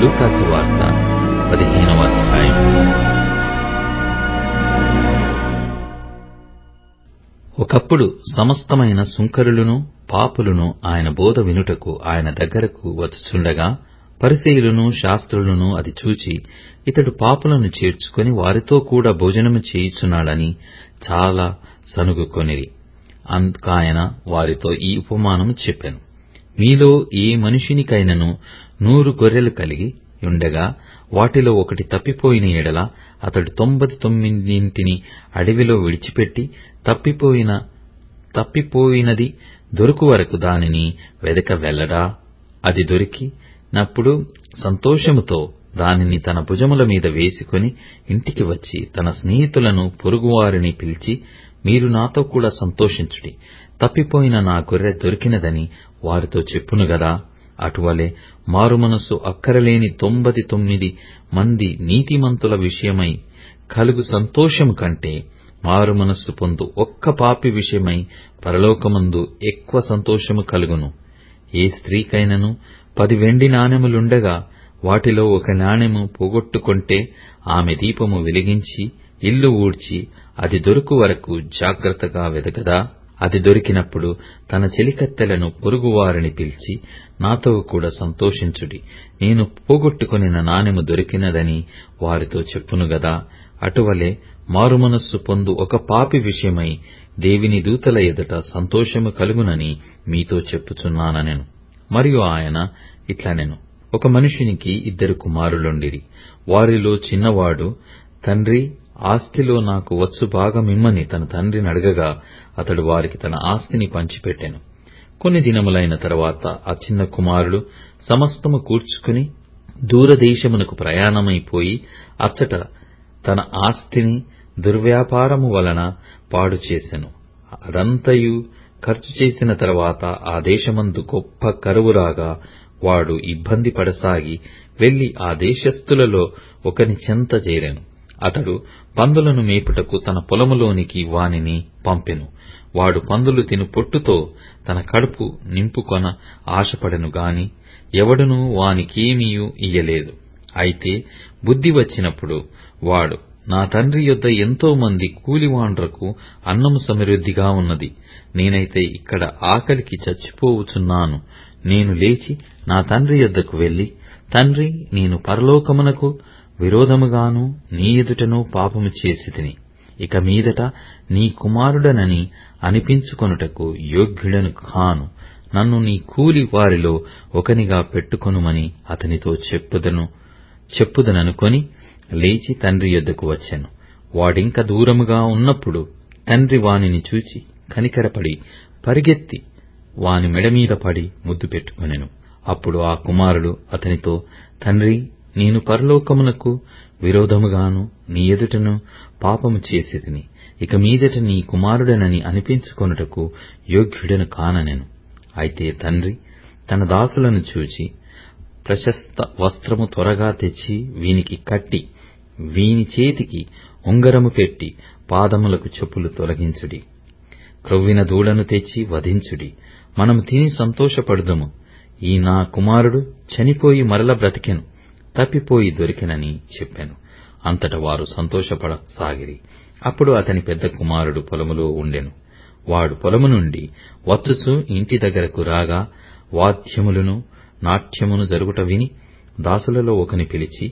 లూకా సువార్త 15వ అధ్యాయం. ఒకప్పుడు సమస్తమైన సుంకరులను పాపులను ఆయన బోధ వినుటకు ఆయన దగ్గరకు వచ్చుచుండగా పరిసయ్యులను శాస్త్రులను అది చూచి, ఇతడు పాపులను చేర్చుకొని వారితో కూడా భోజనము చేయుచున్నాడని చాలా సనుగుకొనిరి. అందుకాయన వారితో ఈ ఉపమానము చెప్పెను. మీలో ఏ మనుషునికైనను 100 గొర్రెలు కలిగి ఉండగా వాటిలో ఒకటి తప్పిపోయిన ఎడల అతడు 99 అడవిలో విడిచిపెట్టి తప్పిపోయినది దొరుకు వరకు దానిని వెదక వెళ్ళడా? అది దొరికినప్పుడు సంతోషముతో దానిని తన భుజముల మీద వేసుకొని ఇంటికి వచ్చి తన స్నేహితులను పొరుగువారిని పిలిచి, మీరు నాతో కూడా సంతోషించుడి, తప్పిపోయిన నా గొర్రె దొరికినదని వారితో చెప్పును గదా. అటువలే మారుమనస్సు అక్కరలేని 99 మంది నీతిమంతుల విషయమై కలుగు సంతోషము కంటే మారుమనస్సు పొందు ఒక్క పాపి విషయమై పరలోకమందు ఎక్కువ సంతోషము కలుగును. ఏ స్త్రీకైనను 10 వెండి నాణెములుండగా వాటిలో ఒక నాణెము పోగొట్టుకొంటే ఆమె దీపము వెలిగించి ఇల్లు ఊడ్చి అది దొరుకు వరకు జాగ్రత్తగా వెదకదా? అది దొరికినప్పుడు తన చెలికత్తెలను పొరుగువారిని పిలిచి, నాతో కూడా సంతోషించుడి, నేను పోగొట్టుకొనిన నాణెము దొరికినదని వారితో చెప్పును గదా. అటువలే మారుమనస్సు పొందు ఒక పాపి విషయమై దేవుని దూతల ఎదుట సంతోషము కలుగునని మీతో చెప్పుచున్నానెను. మరియు ఆయన ఇట్లనెను, ఒక మనుషునికి 2 కుమారులుండిరి. వారిలో చిన్నవాడు, తండ్రి, ఆస్తిలో నాకు వచ్చు భాగమిమ్మని తన తండ్రిని అడగగా అతడు వారికి తన ఆస్తిని పంచిపెట్టెను. కొన్ని దినములైన తరువాత ఆ చిన్న కుమారుడు సమస్తము కూర్చుకుని దూరదేశమునకు ప్రయాణమైపోయి అచ్చట తన ఆస్తిని దుర్వ్యాపారము వలన పాడు చేసెను. అదంతయు ఖర్చు చేసిన తరువాత ఆ దేశమందు గొప్ప కరువు రాగా వాడు ఇబ్బంది పడసాగి వెళ్లి ఆ దేశస్థులలో ఒకని చెంత చేరెను. అతడు పందులను మేపుటకు తన పొలములోనికి వానిని పంపెను. వాడు పందులు తిను పొట్టుతో తన కడుపు నింపుకొన ఆశపడెను గాని ఎవడునూ వానికేమీయూ ఇయ్యలేదు. అయితే బుద్ధి వచ్చినప్పుడు వాడు, నా తండ్రి యొద్ద ఎంతో మంది కూలివాండ్రకు అన్నము సమృద్ధిగా ఉన్నది, నేనైతే ఇక్కడ ఆకలికి చచ్చిపోవుచున్నాను. నేను లేచి నా తండ్రి యొద్దకు వెళ్లి, తండ్రి, నేను పరలోకమునకు విరోధముగాను నీ ఎదుటను పాపము చేసితిని. ఇక మీదట నీ కుమారుడనని అనిపించుకొనుటకు యోగ్యుడను కాను. నన్ను నీ కూలి వారిలో ఒకనిగా పెట్టుకొనుమని అతనితో చెప్పుదననుకొని లేచి తండ్రి యొద్దకు వచ్చెను. వాడింక దూరముగా ఉన్నప్పుడు తండ్రి వానిని చూచి కనికరపడి పరిగెత్తి వాని మెడమీద పడి ముద్దు పెట్టుకొనెను. అప్పుడు ఆ కుమారుడు అతనితో, తండ్రి, నేను పరలోకమునకు విరోధముగాను నీ ఎదుటను పాపము చేసితిని. ఇక మీదట నీ కుమారుడనని అనిపించుకొనుటకు యోగ్యుడను కాననెను. అయితే తండ్రి తన దాసులను చూచి, ప్రశస్త వస్త్రము త్వరగా తెచ్చి వీనికి కట్టి వీని చేతికి ఉంగరము పెట్టి పాదములకు చెప్పులు తొలగించుడి. క్రొవ్విన దూడను తెచ్చి వధించుడి. మనము తిని సంతోషపడుదము. ఈ నా కుమారుడు చనిపోయి మరల బ్రతికెను, తప్పిపోయి దొరికెనని చెప్పెను. అంతట వారు సంతోషపడసాగిరి. అప్పుడు అతని పెద్ద కుమారుడు పొలములో ఉండెను. వాడు పొలము నుండి వచ్చుచు ఇంటి దగ్గరకు రాగా వాద్యములను నాట్యమును జరుగుట విని దాసులలో ఒకని పిలిచి,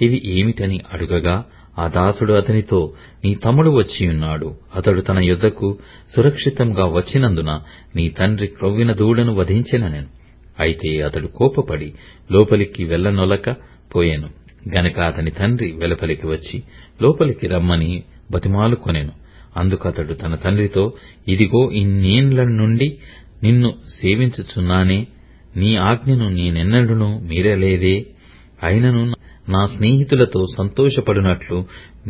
ఇవి ఏమిటని అడుగగా ఆ దాసుడు అతనితో, నీ తమ్ముడు వచ్చియున్నాడు. అతడు తన యొద్దకు సురక్షితంగా వచ్చినందున నీ తండ్రి క్రొవ్విన దూడను వధించెననెను. అయితే అతడు కోపపడి లోపలికి వెళ్ళనొలక పోయెను గనక అతని తండ్రి వెలుపలికి వచ్చి లోపలికి రమ్మని బతిమాలుకొనెను. అందుకతడు తన తండ్రితో, ఇదిగో ఇన్నేండ్ల నుండి నిన్ను సేవించుచున్నానే, నీ ఆజ్ఞను నేనెన్నడూనూ మీరలేదే. అయినను నా స్నేహితులతో సంతోషపడినట్లు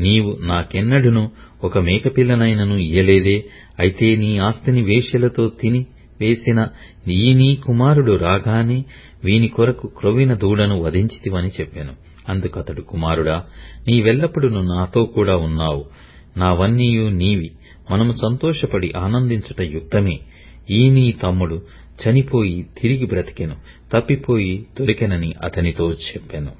నీవు నాకెన్నడూనూ ఒక మేకపిల్లనైనను ఇయ్యలేదే. అయితే నీ ఆస్తిని వేశ్యలతో తిని వేసిన ఈ నీ కుమారుడు రాగానే వీని కొరకు క్రొవ్విన దూడను వధించితివని చెప్పాను. అందుకతడు, కుమారుడా, నీవెల్లప్పుడూ నాతో కూడా ఉన్నావు, నావన్నీయు నీవి, మనము సంతోషపడి ఆనందించుట యుక్తమే. ఈ నీ తమ్ముడు చనిపోయి తిరిగి బ్రతికెను, తప్పిపోయి దొరికెనని అతనితో చెప్పెను.